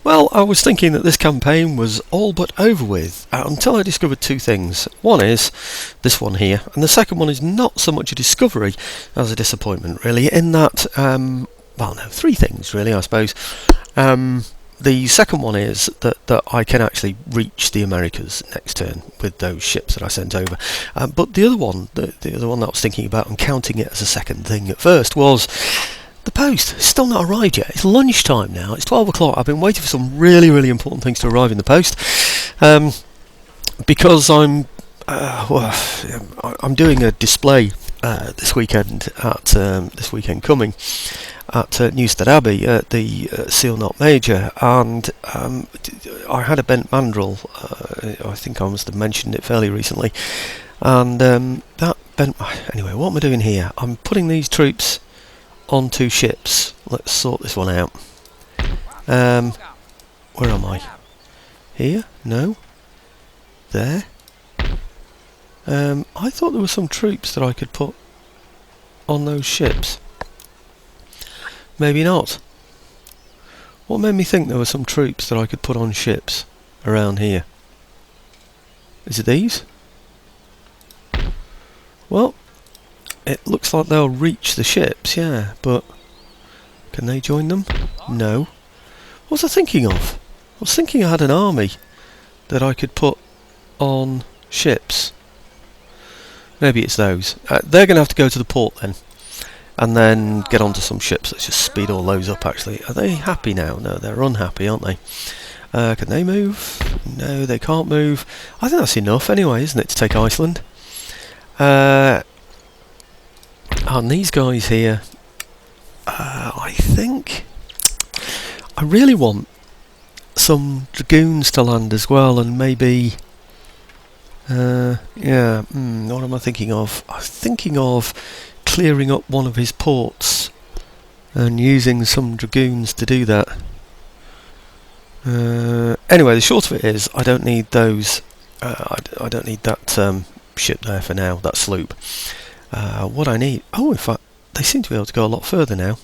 Well, I was thinking that this campaign was all but over with until I discovered two things. One is this one here, and the second one is not so much a discovery as a disappointment, really, in that, well, no, three things, really, I suppose. The second one is that I can actually reach the Americas next turn with those ships that I sent over. But the other one, the other one that I was thinking about and counting it as a second thing at first was the post. It's still not arrived yet. It's lunchtime now. It's 12 o'clock. I've been waiting for some really, really important things to arrive in the post because I'm doing a display this weekend at this weekend coming at Newstead Abbey at the Seal Knot Major, and I had a bent mandrel. I think I must have mentioned it fairly recently, and that bent. Anyway, what am I doing here? I'm putting these troops onto ships. Let's sort this one out. Where am I? Here? No. There. I thought there were some troops that I could put on those ships. Maybe not. What made me think there were some troops that I could put on ships around here? Is it these? Well, it looks like they'll reach the ships, yeah, but can they join them? No. What was I thinking of? I was thinking I had an army that I could put on ships. Maybe it's those. They're going to have to go to the port then, and then get onto some ships. Let's just speed all those up, actually. Are they happy now? No, they're unhappy, aren't they? Can they move? No, they can't move. I think that's enough anyway, isn't it, to take Iceland? And these guys here, I think I really want some dragoons to land as well, and maybe what am I thinking of? I'm thinking of clearing up one of his ports and using some dragoons to do that. Anyway, the short of it is I don't need those. I don't need that ship there for now, that sloop. What I need... Oh, in fact, they seem to be able to go a lot further now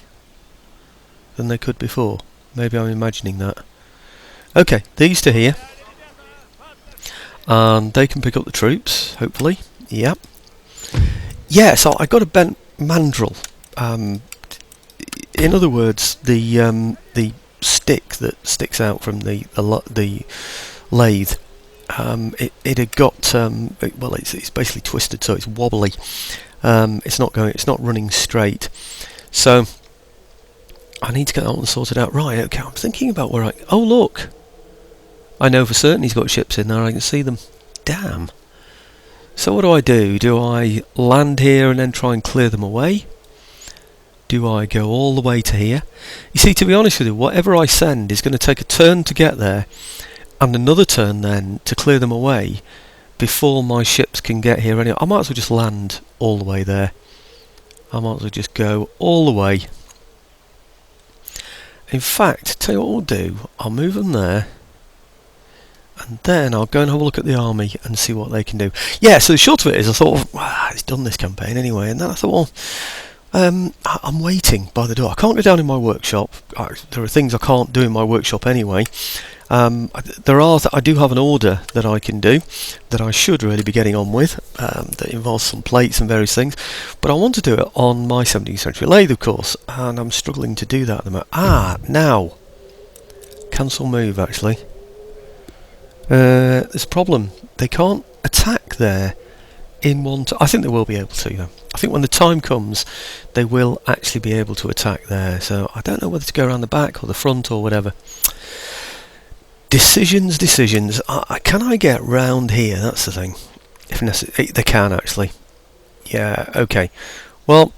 than they could before. Maybe I'm imagining that. Okay, these two here. And they can pick up the troops, hopefully. Yep. Yeah, so I got a bent mandrel. In other words, the stick that sticks out from the lathe. It had got well, it's basically twisted, so it's wobbly. It's not running straight. So I need to get that one sorted out. Right, okay, I'm thinking about where oh look, I know for certain he's got ships in there. I can see them. Damn. So what do? Do I land here and then try and clear them away? Do I go all the way to here? You see, to be honest with you, whatever I send is going to take a turn to get there, and another turn then to clear them away before my ships can get here anyway. I might as well just land all the way there. I might as well just go all the way. In fact, tell you what we'll do, I'll move them there, and then I'll go and have a look at the army and see what they can do. Yeah, so the short of it is I thought, it's done this campaign anyway, and then I thought, well, I'm waiting by the door. I can't go down in my workshop. There are things I can't do in my workshop anyway. I do have an order that I can do that I should really be getting on with, that involves some plates and various things, but I want to do it on my 17th century lathe, of course, and I'm struggling to do that at the moment. Now cancel move, actually. There's a problem. They can't attack there in one I think they will be able to, though. I think when the time comes they will actually be able to attack there, so I don't know whether to go around the back or the front or whatever. Decisions. Can I get round here? That's the thing. If necessary, they can actually. Yeah, okay. Well,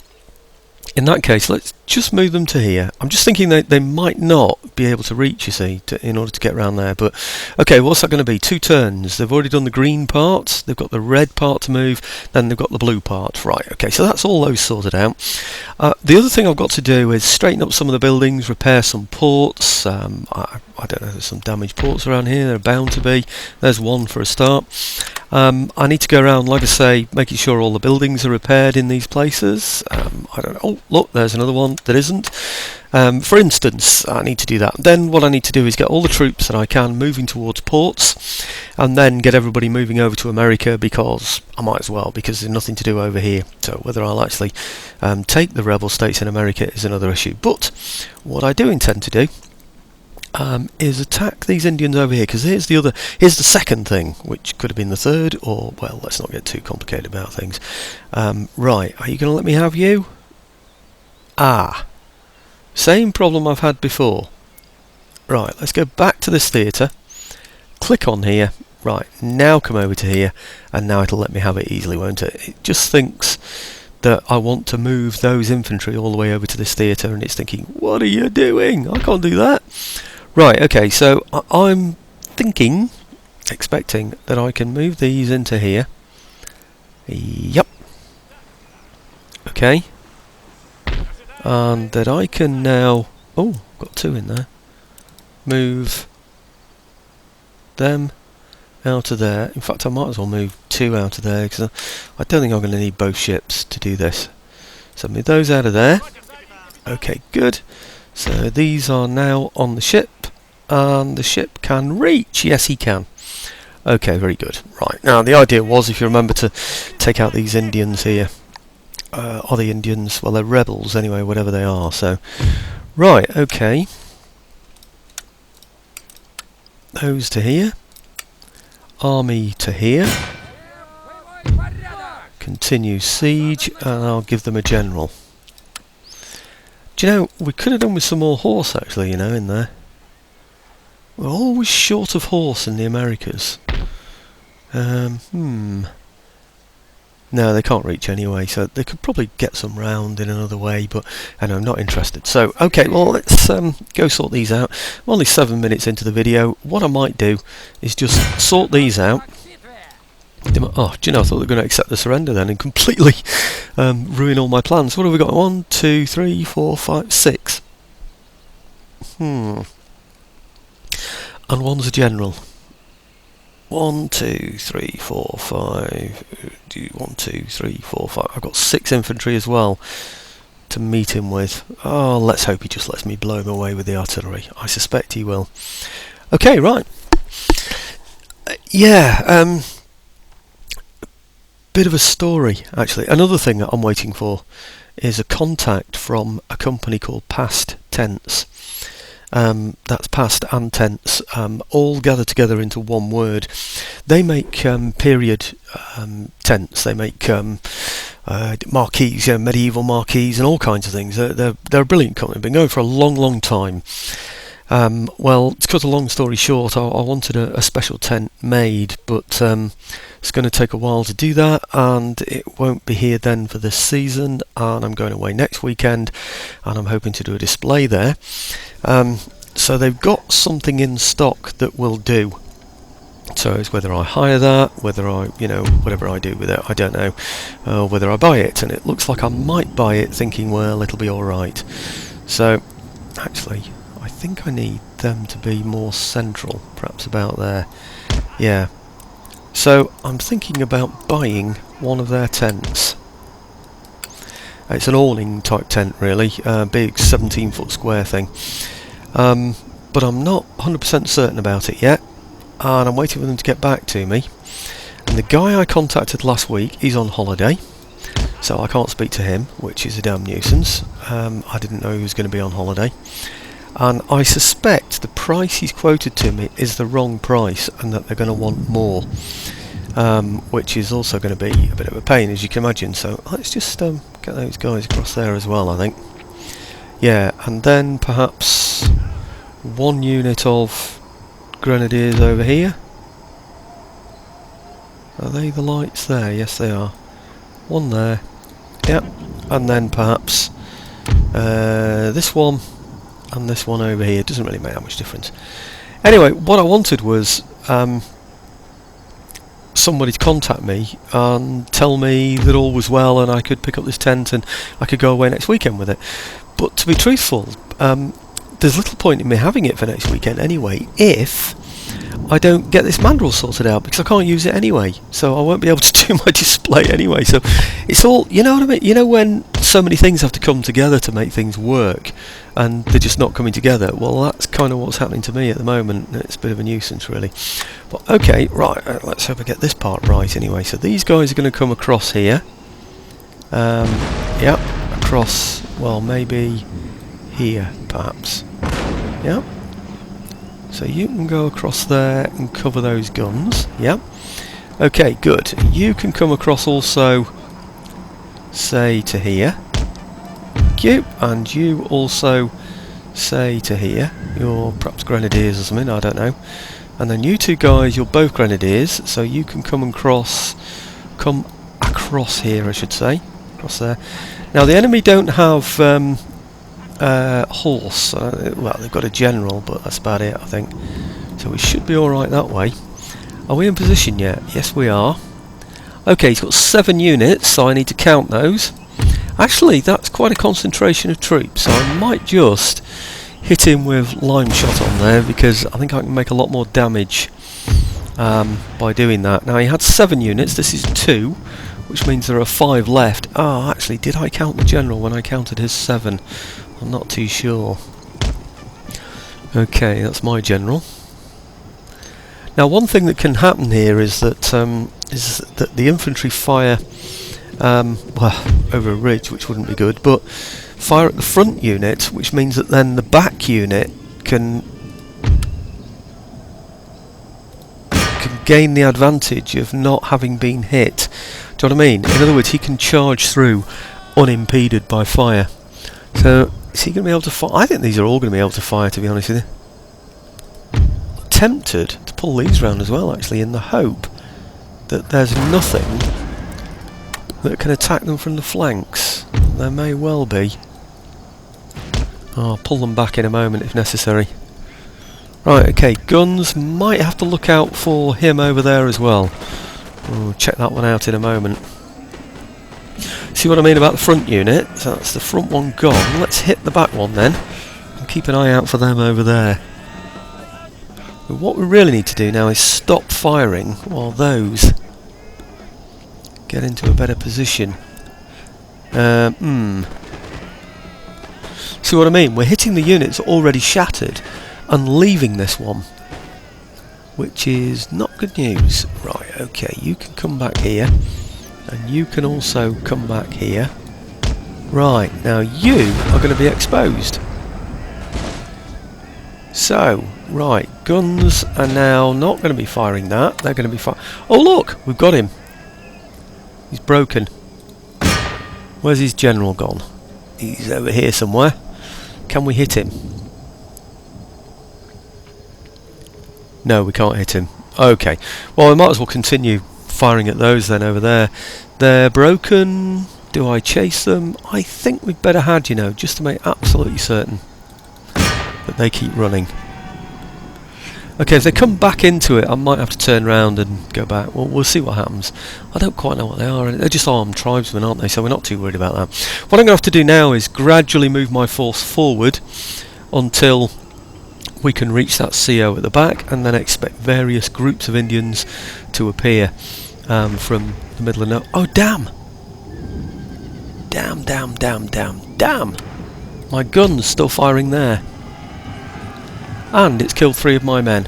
in that case, let's just move them to here. I'm just thinking they might not be able to reach, you see, in order to get round there. But okay, what's that going to be? 2 turns. They've already done the green part. They've got the red part to move. Then they've got the blue part. Right. Okay. So that's all those sorted out. The other thing I've got to do is straighten up some of the buildings, repair some ports. I don't know. There's some damaged ports around here. There are bound to be. There's one for a start. I need to go around, like I say, making sure all the buildings are repaired in these places. I don't know. Oh, look, there's another one. around that isn't. For instance, I need to do that. Then what I need to do is get all the troops that I can moving towards ports, and then get everybody moving over to America, because I might as well, because there's nothing to do over here. So whether I'll actually take the rebel states in America is another issue. But what I do intend to do is attack these Indians over here, because here's the second thing, which could have been the third, or, well, let's not get too complicated about things. Right, are you going to let me have you? Same problem I've had before. Right, let's go back to this theatre, click on here, right, now come over to here, and now it'll let me have it easily, won't it? It just thinks that I want to move those infantry all the way over to this theatre, and it's thinking, what are you doing? I can't do that. Right, okay, so I'm expecting that I can move these into here. Yep. Okay. And that I can now... Oh, got two in there. Move them out of there. In fact, I might as well move two out of there, because I don't think I'm going to need both ships to do this. So move those out of there. Okay, good. So these are now on the ship, and the ship can reach. Yes, he can. Okay, very good. Right, now the idea was, if you remember, to take out these Indians here. Are the Indians? Well, they're rebels anyway, whatever they are. So, right, okay. Those to here. Army to here. Continue siege, and I'll give them a general. Do you know, we could have done with some more horse, actually, you know, in there. We're always short of horse in the Americas. No, they can't reach anyway, so they could probably get some round in another way, but I know I'm not interested. So, okay, well, let's go sort these out. I'm only 7 minutes into the video. What I might do is just sort these out. Oh, do you know, I thought they were going to accept the surrender then and completely ruin all my plans. What have we got? 1, 2, 3, 4, 5, 6. And one's a general. 1, 2, 3, 4, 5. 1, 2, 3, 4, 5. I've got 6 infantry as well to meet him with. Oh, let's hope he just lets me blow him away with the artillery. I suspect he will. Okay, right. Yeah, bit of a story, actually. Another thing that I'm waiting for is a contact from a company called Past Tense. That's past and tense, all gathered together into one word. They make period tense. They make marquees, medieval marquees, and all kinds of things. They're a brilliant company. Been going for a long, long time. Well, to cut a long story short, I wanted a special tent made, but it's going to take a while to do that, and it won't be here then for this season, and I'm going away next weekend, and I'm hoping to do a display there. So they've got something in stock that will do. So it's whether I hire that, whether I, whatever I do with it, I don't know, whether I buy it, and it looks like I might buy it thinking, well, it'll be alright. So, actually, I think I need them to be more central, perhaps about there. Yeah. So I'm thinking about buying one of their tents. It's an awning type tent, really, big 17-foot square thing. But I'm not 100% certain about it yet, and I'm waiting for them to get back to me. And the guy I contacted last week, he's on holiday, so I can't speak to him, which is a damn nuisance. I didn't know he was going to be on holiday. And I suspect the price he's quoted to me is the wrong price, and that they're going to want more, which is also going to be a bit of a pain, as you can imagine. So let's just get those guys across there as well, I think. Yeah, and then perhaps one unit of grenadiers over here. Are they the lights there? Yes, they are. One there. Yep. And then perhaps this one and this one over here. It doesn't really make that much difference. Anyway, what I wanted was somebody to contact me and tell me that all was well and I could pick up this tent and I could go away next weekend with it. But to be truthful, there's little point in me having it for next weekend anyway if I don't get this mandrel sorted out, because I can't use it anyway, so I won't be able to do my display anyway. So it's all, you know what I mean? You know when so many things have to come together to make things work, and they're just not coming together. Well, that's kind of what's happening to me at the moment. It's a bit of a nuisance, really. But okay, right, let's hope I get this part right anyway. So these guys are going to come across here. Yep, across, well, maybe here, perhaps. Yep. So you can go across there and cover those guns. Yep. Okay, good. You can come across also, say, to here. Thank you. And you also, say, to here. You're perhaps grenadiers or something, I don't know. And then you two guys, you're both grenadiers, so you can come across here, I should say. Across there. Now, the enemy don't have horse. Well, they've got a general, but that's about it, I think. So we should be alright that way. Are we in position yet? Yes, we are. Okay, he's got 7 units, so I need to count those. Actually, that's quite a concentration of troops, so I might just hit him with lime shot on there, because I think I can make a lot more damage by doing that. Now, he had 7 units, this is 2, which means there are 5 left. Oh, actually, did I count the general when I counted his 7? I'm not too sure. Okay, that's my general. Now, one thing that can happen here is that the infantry fire well, over a ridge, which wouldn't be good, but fire at the front unit, which means that then the back unit can gain the advantage of not having been hit. Do you know what I mean? In other words, he can charge through unimpeded by fire. So, is he going to be able to fire? I think these are all going to be able to fire, to be honest with you. Tempted to pull these round as well, actually, in the hope that there's nothing that can attack them from the flanks. There may well be. I'll pull them back in a moment if necessary. Right, okay, guns, might have to look out for him over there as well. We'll check that one out in a moment. See what I mean about the front unit? So that's the front one gone. Let's hit the back one then, and keep an eye out for them over there. But what we really need to do now is stop firing while those get into a better position. See what I mean? We're hitting the units already shattered and leaving this one, which is not good news. Right, okay, you can come back here, and you can also come back here. Right, now you are going to be exposed. So, right, guns are now not going to be firing that. They're going to be firing... Oh look, we've got him. He's broken. Where's his general gone? He's over here somewhere. Can we hit him? No, we can't hit him. Okay. Well, we might as well continue firing at those then over there. They're broken. Do I chase them? I think we'd better had, you know, just to make absolutely certain that they keep running. Okay, if they come back into it, I might have to turn around and go back. Well, we'll see what happens. I don't quite know what they are. They're just armed tribesmen, aren't they? So we're not too worried about that. What I'm going to have to do now is gradually move my force forward until we can reach that CO at the back, and then expect various groups of Indians to appear from the middle of nowhere. Oh, damn! Damn! My gun's still firing there. And it's killed 3 of my men.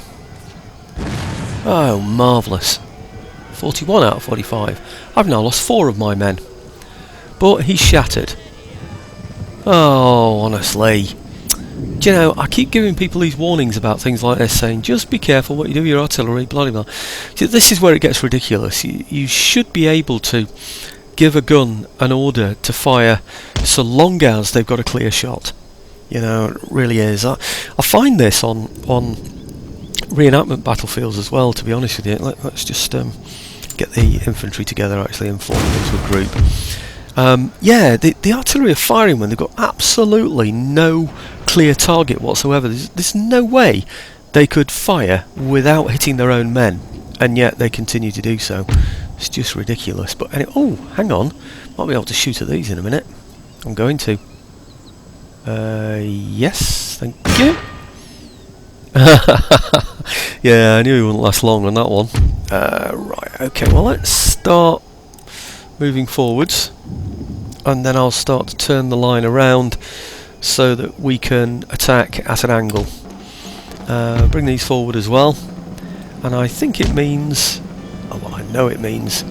Oh, marvellous. 41 out of 45. I've now lost 4 of my men. But he's shattered. Oh, honestly. Do you know, I keep giving people these warnings about things like this, saying, just be careful what you do with your artillery, blah, blah, blah. See, this is where it gets ridiculous. You should be able to give a gun an order to fire so long as they've got a clear shot. You know, it really is. I find this on reenactment battlefields as well, to be honest with you. Let's just get the infantry together actually and form into a group. Yeah, the artillery are firing when they've got absolutely no clear target whatsoever. There's no way they could fire without hitting their own men, and yet they continue to do so. It's just ridiculous. But anyway, oh, hang on, might be able to shoot at these in a minute. I'm going to. Yes, thank you. Yeah, I knew he wouldn't last long on that one. Right, okay, well let's start moving forwards. and then I'll start to turn the line around so that we can attack at an angle. Bring these forward as well, and I think it means, oh, well, I know it means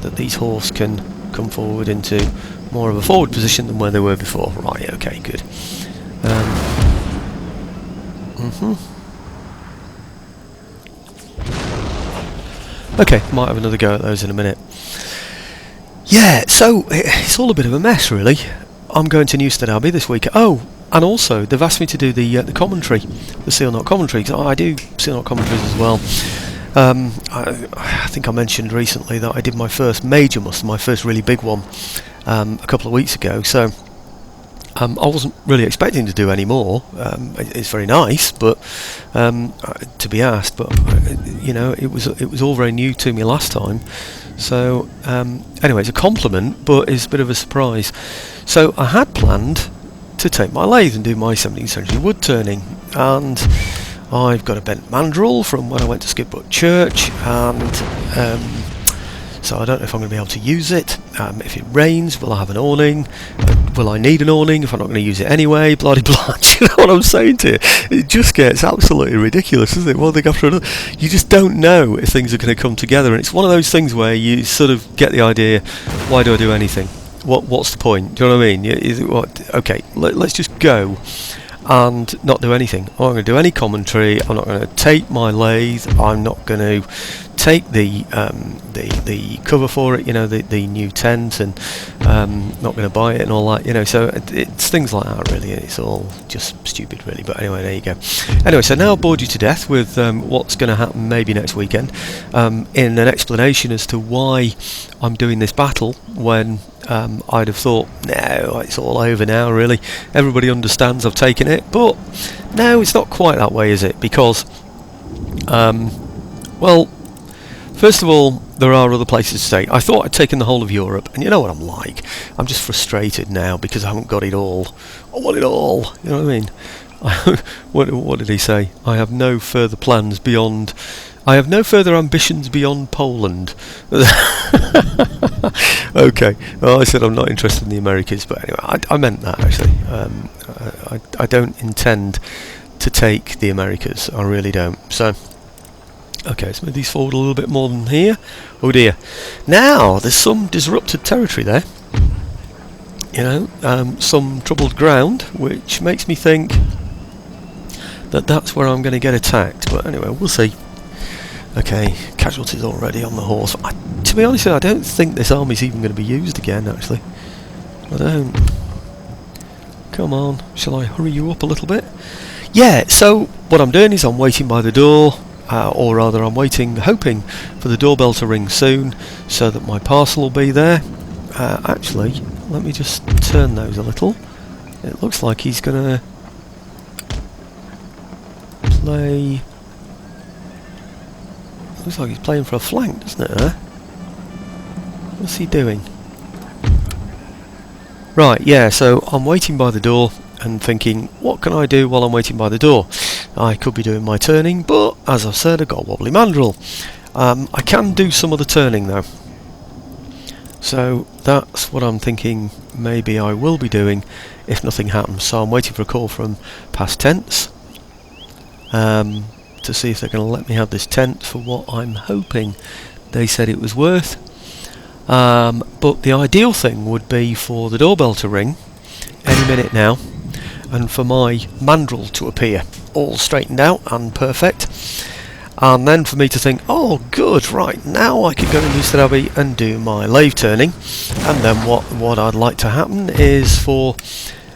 that these horse can come forward into more of a forward position than where they were before. Right, okay, good. Okay, might have another go at those in a minute. Yeah, so it's all a bit of a mess, really. I'm going to Newstead Abbey this week. Oh, and also they've asked me to do the commentary, the Seal Knot commentary, because I do Seal Knot commentaries as well. I think I mentioned recently that I did my first major muster, my first really big one, a couple of weeks ago. So I wasn't really expecting to do any more. It's very nice, but to be asked. But you know, it was all very new to me last time. So anyway, it's a compliment, but it's a bit of a surprise. So I had planned to take my lathe and do my 17th century wood turning, and I've got a bent mandrel from when I went to Skidbrook Church, and so I don't know if I'm going to be able to use it. If it rains, will I have an awning? Will I need an awning if I'm not going to use it anyway? Bloody blah. Do you know what I'm saying to you? It just gets absolutely ridiculous, doesn't it? One thing after another. You just don't know if things are going to come together, and it's one of those things where you sort of get the idea, why do I do anything? What's the point? Do you know what I mean? Okay, let's just go and not do anything. I'm not going to do any commentary. I'm not going to take my lathe. I'm not going to take the cover for it, you know, the new tent, and not going to buy it and all that, you know. So it's things like that, really. It's all just stupid, really. But anyway, there you go. Anyway, so now I've bored you to death with what's going to happen maybe next weekend, in an explanation as to why I'm doing this battle when I'd have thought, no, it's all over now, really. Everybody understands I've taken it. But no, it's not quite that way, is it? Because, well, first of all, there are other places to stay. I thought I'd taken the whole of Europe, and you know what I'm like. I'm just frustrated now because I haven't got it all. I want it all. You know what I mean? What did he say? I have no further plans beyond... I have no further ambitions beyond Poland. Okay. Well, I said I'm not interested in the Americas, but anyway, I meant that, actually. I don't intend to take the Americas. I really don't. So... okay, let's move these forward a little bit more than here. Oh dear. Now, there's some disrupted territory there. You know, some troubled ground, which makes me think that that's where I'm going to get attacked. But anyway, we'll see. Okay, casualties already on the horse. To be honest, I don't think this army's even going to be used again, actually. I don't. Come on, shall I hurry you up a little bit? Yeah, so what I'm doing is I'm waiting by the door. Or rather, I'm waiting, hoping for the doorbell to ring soon so that my parcel will be there. Actually, let me just turn those a little. It looks like he's going to play... looks like he's playing for a flank, doesn't it? What's he doing? Right, yeah, so I'm waiting by the door and thinking, what can I do while I'm waiting by the door? I could be doing my turning, but as I've said, I've got a wobbly mandrel. I can do some of the turning though, so that's what I'm thinking maybe I will be doing if nothing happens. So I'm waiting for a call from past tense to see if they're going to let me have this tent for what I'm hoping they said it was worth. But the ideal thing would be for the doorbell to ring any minute now, and for my mandrel to appear all straightened out and perfect, and then for me to think, oh good, right, now I can go to Newstead Abbey and do my lathe turning. And then what I'd like to happen is for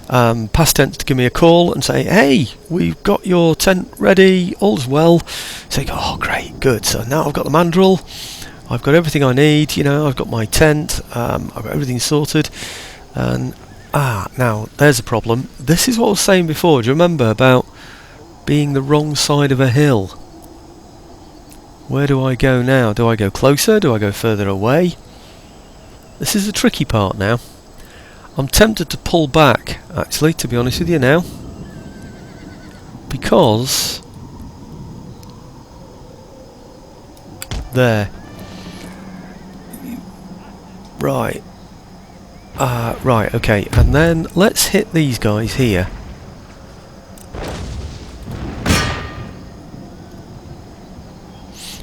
past tense to give me a call and say, hey, we've got your tent ready, all's well. Say, oh great, good, so now I've got the mandrel, I've got everything I need, you know, I've got my tent, I've got everything sorted. And now there's a problem. This is what I was saying before. Do you remember about being the wrong side of a hill? Where do I go now? Do I go closer? Do I go further away? This is the tricky part now. I'm tempted to pull back, actually, to be honest with you now, because there. Right. Right, okay, and then let's hit these guys here.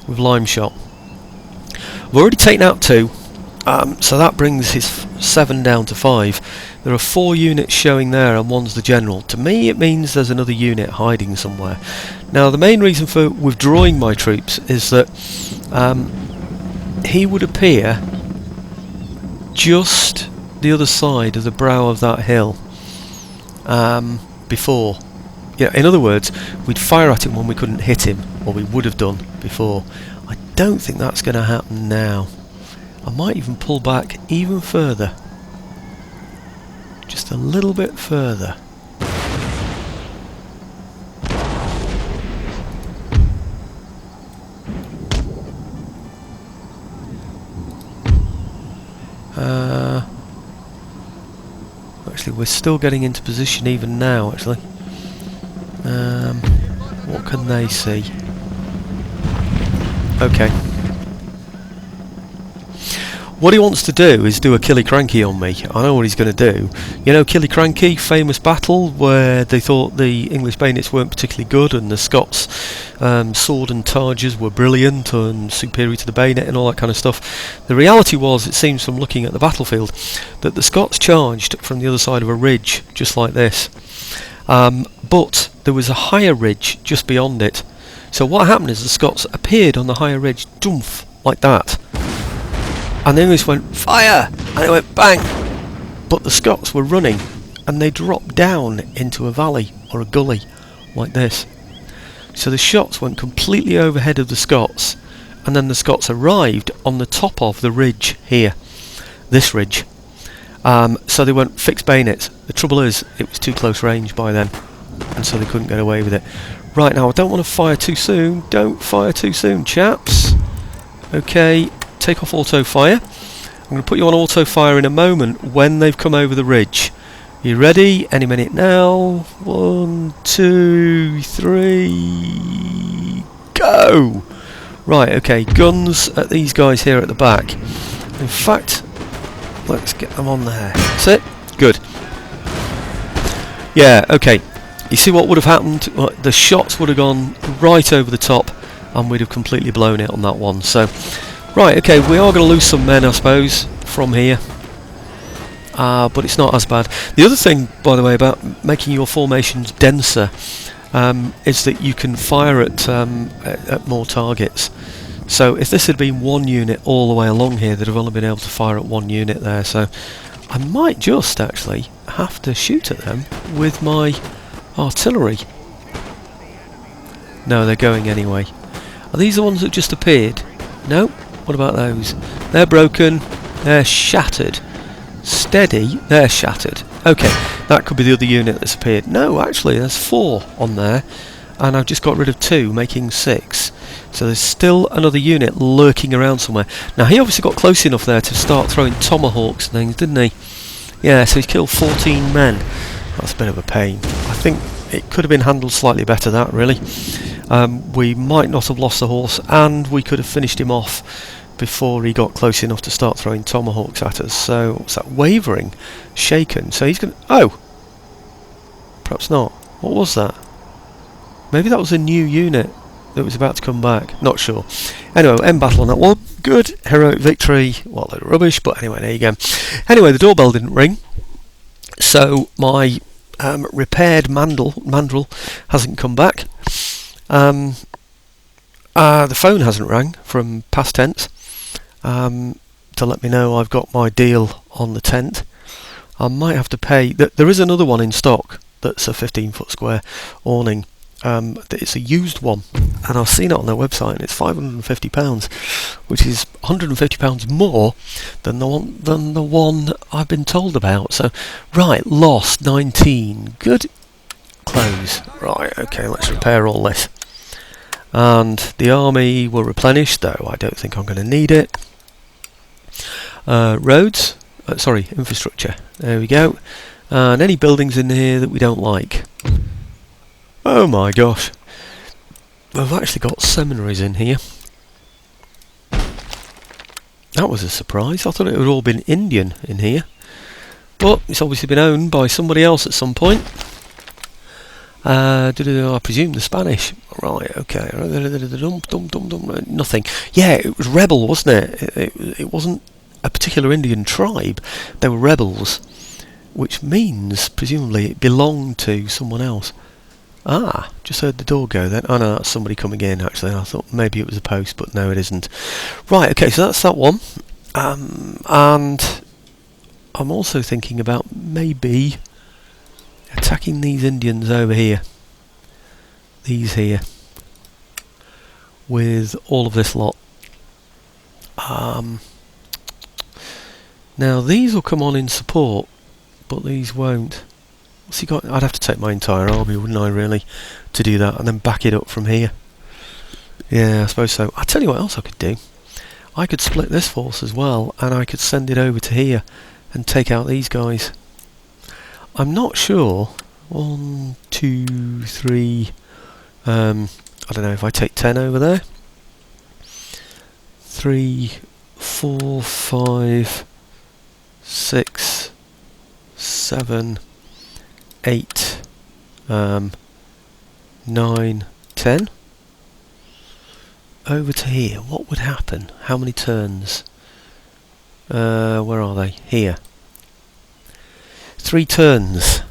With lime shot. I've already taken out 2, so that brings his 7 down to 5. There are 4 units showing there and 1's the general. To me it means there's another unit hiding somewhere. Now the main reason for withdrawing my troops is that he would appear just the other side of the brow of that hill before. Yeah, in other words, we'd fire at him when we couldn't hit him, or we would have done before. I don't think that's going to happen now. I might even pull back even further. Just a little bit further. Actually, we're still getting into position even now, actually. What can they see? Okay. What he wants to do is do a Killiecrankie on me. I know what he's going to do. You know Killiecrankie, famous battle where they thought the English bayonets weren't particularly good and the Scots' sword and targes were brilliant and superior to the bayonet and all that kind of stuff. The reality was, it seems from looking at the battlefield, that the Scots charged from the other side of a ridge, just like this. But there was a higher ridge just beyond it. So what happened is the Scots appeared on the higher ridge, doomph, like that. And the English went, fire! And it went bang! But the Scots were running, and they dropped down into a valley, or a gully, like this. So the shots went completely overhead of the Scots, and then the Scots arrived on the top of the ridge here. This ridge. So they went fixed bayonets. The trouble is, it was too close range by then, and so they couldn't get away with it. Right, now I don't want to fire too soon. Don't fire too soon, chaps. Okay, take off auto fire. I'm going to put you on auto fire in a moment when they've come over the ridge. You ready? Any minute now. 1, 2, 3, go! Right, okay, guns at these guys here at the back. In fact, let's get them on there. That's it. Good. Yeah, okay. You see what would have happened? Well, the shots would have gone right over the top and we'd have completely blown it on that one. So, right, okay, we are going to lose some men, I suppose, from here. But it's not as bad. The other thing, by the way, about making your formations denser is that you can fire at more targets. So if this had been one unit all the way along here, they'd have only been able to fire at one unit there. So I might just actually have to shoot at them with my artillery. No, they're going anyway. Are these the ones that just appeared? No? What about those? They're broken. They're shattered. Steady. They're shattered. Okay, that could be the other unit that's appeared. No, actually, there's 4 on there. And I've just got rid of 2, making 6. So there's still another unit lurking around somewhere. Now, he obviously got close enough there to start throwing tomahawks and things, didn't he? Yeah, so he's killed 14 men. That's a bit of a pain. I think it could have been handled slightly better, that, really. We might not have lost the horse, and we could have finished him off before he got close enough to start throwing tomahawks at us. So, what's that? Wavering. Shaken. So he's going to... Oh! Perhaps not. What was that? Maybe that was a new unit that was about to come back. Not sure. Anyway, end battle on that one. Good. Heroic victory. Well, they're rubbish, but anyway, there you go. Anyway, the doorbell didn't ring. So, my repaired mandrel hasn't come back. The phone hasn't rang from past tense to let me know I've got my deal on the tent. I might have to pay. There is another one in stock that's a 15-foot square awning. It's a used one, and I've seen it on their website, and it's £550, which is £150 more than the one I've been told about. So, right, lost 19. Good. Close. Right, okay, let's repair all this. And the army will replenish, though I don't think I'm going to need it. Roads, infrastructure. There we go. And any buildings in here that we don't like. Oh my gosh. We've actually got seminaries in here. That was a surprise. I thought it would all been Indian in here. but it's obviously been owned by somebody else at some point. I presume the Spanish. Right, okay. Nothing. Yeah, it was rebel, wasn't it? It wasn't a particular Indian tribe. They were rebels, which means, presumably, it belonged to someone else. Ah, just heard the door go then. Oh no, that's somebody coming in actually. I thought maybe it was a post, but no, it isn't. Right, okay, so that's that one. And I'm also thinking about maybe attacking these Indians over here. These here. With all of this lot. Now these will come on in support, but these won't. What's he got? I'd have to take my entire army, wouldn't I, really, to do that, and then back it up from here. Yeah, I suppose so. I'll tell you what else I could do. I could split this force as well, and I could send it over to here and take out these guys. I'm not sure. 1, 2, 3. I don't know if I take 10 over there. 3, 4, 5, 6, 7, 8, 9, 10. Over to here. What would happen? How many turns? Where are they? Here. 3 turns.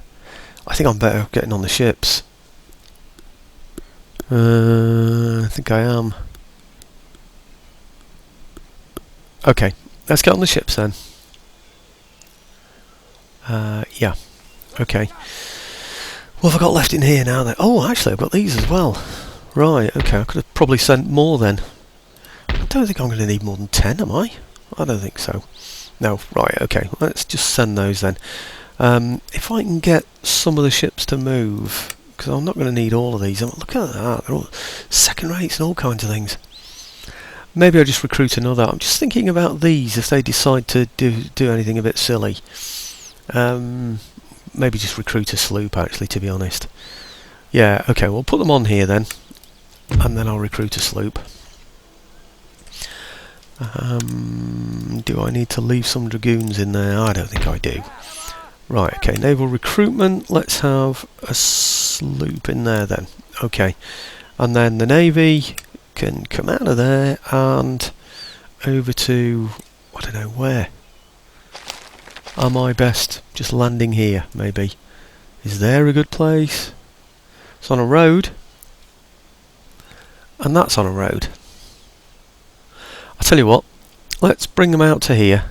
I think I'm better getting on the ships. I think I am. Okay, let's get on the ships then. Yeah. Okay. What have I got left in here now then? Oh, actually I've got these as well. Right, okay, I could have probably sent more then. I don't think I'm going to need more than 10, am I? I don't think so. No, right, okay, let's just send those then. If I can get some of the ships to move, because I'm not going to need all of these. Look at that, they're all second rates and all kinds of things. Maybe I'll just recruit another. I'm just thinking about these if they decide to do anything a bit silly. Maybe just recruit a sloop actually, to be honest. Yeah, okay, we'll put them on here then. And then I'll recruit a sloop. Do I need to leave some dragoons in there? I don't think I do. Right, okay, naval recruitment. Let's have a sloop in there then. Okay, and then the navy can come out of there and over to, I don't know where. Am I best just landing here, maybe? Is there a good place? It's on a road. And that's on a road. I'll tell you what, let's bring them out to here.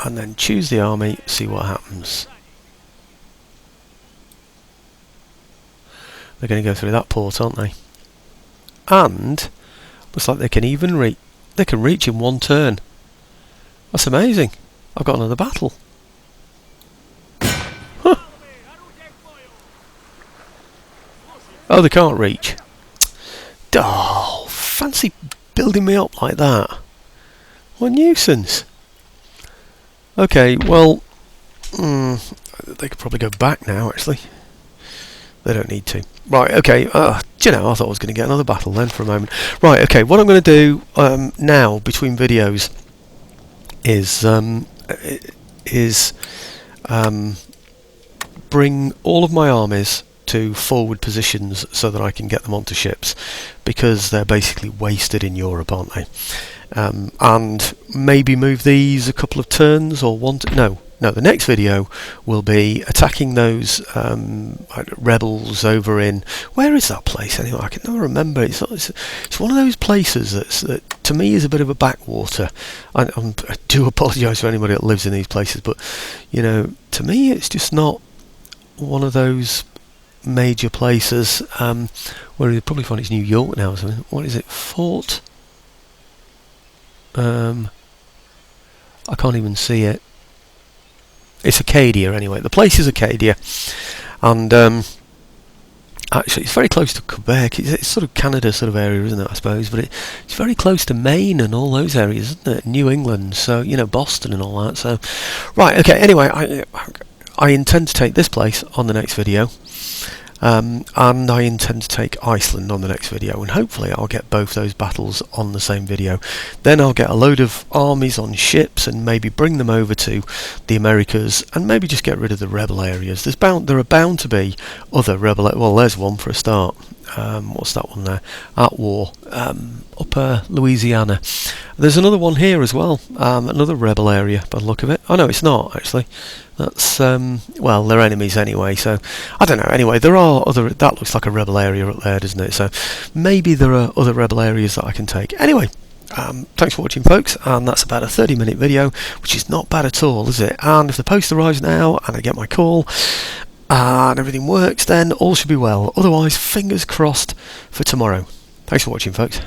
And then choose the army, see what happens. They're going to go through that port, aren't they? And looks like they can even reach in 1 turn. That's amazing. I've got another battle. Huh. Oh, they can't reach. Oh, fancy building me up like that. What a nuisance. Okay, well, they could probably go back now, actually. They don't need to. Right, okay, do you know, I thought I was going to get another battle then for a moment. Right, okay, what I'm going to do now, between videos, is bring all of my armies to forward positions so that I can get them onto ships, because they're basically wasted in Europe, aren't they? And maybe move these a couple of turns, or no, the next video will be attacking those rebels over in, where is that place anyway? I can never remember. It's one of those places that to me is a bit of a backwater. I do apologise for anybody that lives in these places, but you know, to me it's just not one of those major places. Where you'll probably find it's New York now or something. What is it? Fort? I can't even see it. It's Acadia anyway. The place is Acadia, and actually it's very close to Quebec. It's sort of Canada sort of area, isn't it, I suppose, but it's very close to Maine and all those areas, isn't it? New England, so you know, Boston and all that. So right, okay, anyway, I intend to take this place on the next video, and I intend to take Iceland on the next video, and hopefully I'll get both those battles on the same video. Then I'll get a load of armies on ships and maybe bring them over to the Americas, and maybe just get rid of the rebel areas. There are bound to be other rebel. Well, there's one for a start. What's that one there? At war. Upper Louisiana. There's another one here as well. Another rebel area by the look of it. Oh no, it's not actually. That's well, they're enemies anyway. So I don't know. Anyway, there are other. That looks like a rebel area up there, doesn't it? So maybe there are other rebel areas that I can take. Anyway. Thanks for watching, folks, and that's about a 30-minute video, which is not bad at all, is it? And if the post arrives now and I get my call and everything works, then all should be well. Otherwise, fingers crossed for tomorrow. Thanks for watching, folks.